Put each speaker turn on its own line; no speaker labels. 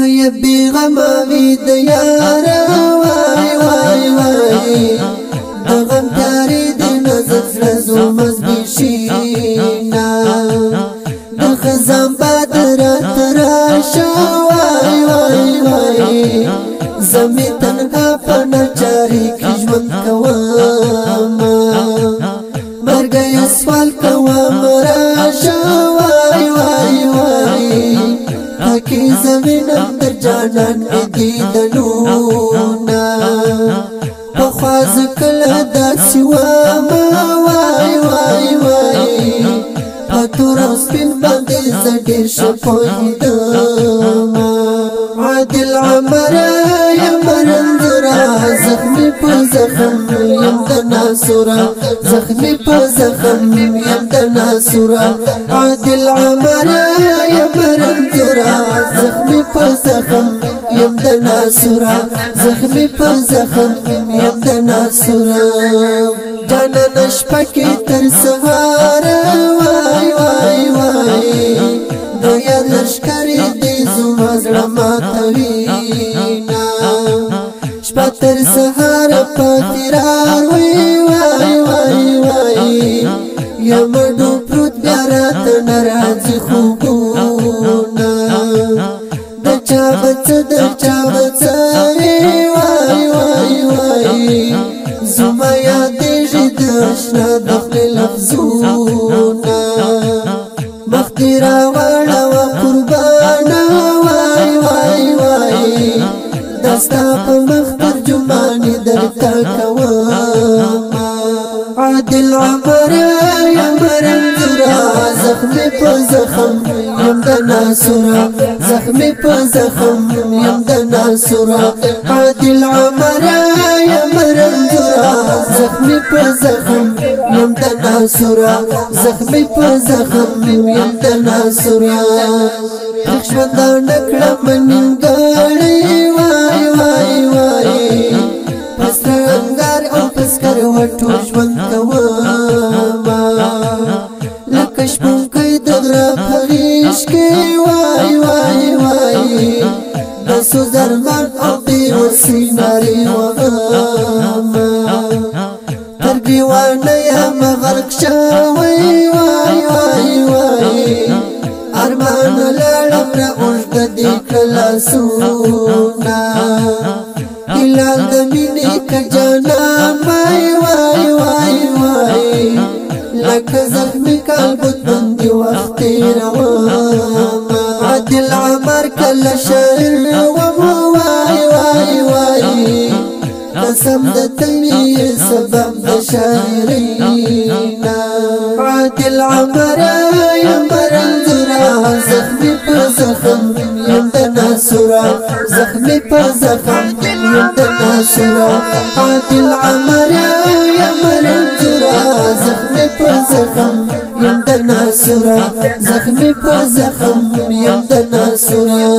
یا بیغما وی د یار وای وای وای د غم تیاری د نظر زړه مزبشینا د خزان بدر تراشه وای وای وای زمي تنها پنچاري کې ژوند کوم مرګ یې سوال کوم راشه وای وای وای پکې زمینم در جانان مې دیدلونه پخواز کله داسې وم وای وای وای په تور او سپین باندې زه ډېر ښه پوهېدم عادل عمر یم رنځوره زخمي په زخم یم د ناسوره زخمي په زخم یم د ناسوره عادل عمر یم رنځوره زخمي په زخم یم د ناسوره زخمي په زخم یم د ناسوره جانان شپه کې تر سهار وای وای وای د یاد لښکرې دې زما زړه ماتوینا شپه تر سهار په تیرار وای وای وای وای یم ډوب پروت بیا راته نه راځي خوبونه د چا بڅه وای وای وای زما یادېږي د اشنا د خپل لفظونه مخ دې راوړه قربانه وای وای وای دا ستا په مخ ترجماني درته کوم عادل عمر یم رنځوره زخمي په زخم یم د ناسوره زخمي په زخم یم د ناسوره عادل عمر یم رنځوره زخمي په زخم یم د ناسوره زخمي په زخم یم د ناسوره ژوندانه کړم نیمګړی وای وای وای پسر انګار او پسکر وټو ژوند کوم لکه شپونکی د غره په غیږ کې وای وای وای د سوزرمن او بېوسۍ نارې وغم تر ګریوانه یم غرق شوی وای وای وای ارمان لاړم را اوږده دې کړه لاسونه هلال د مینې که جانان وای وای وای وای لکه زخمي کالبد باندې وخت تېروم عادل عمر کله شاعر وم وای وای وای قسم د تمې سبب د شاعرینا عادل عمر یم رنځوره زخمي په زخم یم د ناسوره زخمي په زخم یم د ناسوره عادل عمر یم رنځوره زخمي په زخم یم د ناسوره زخمي په زخم یم د ناسوره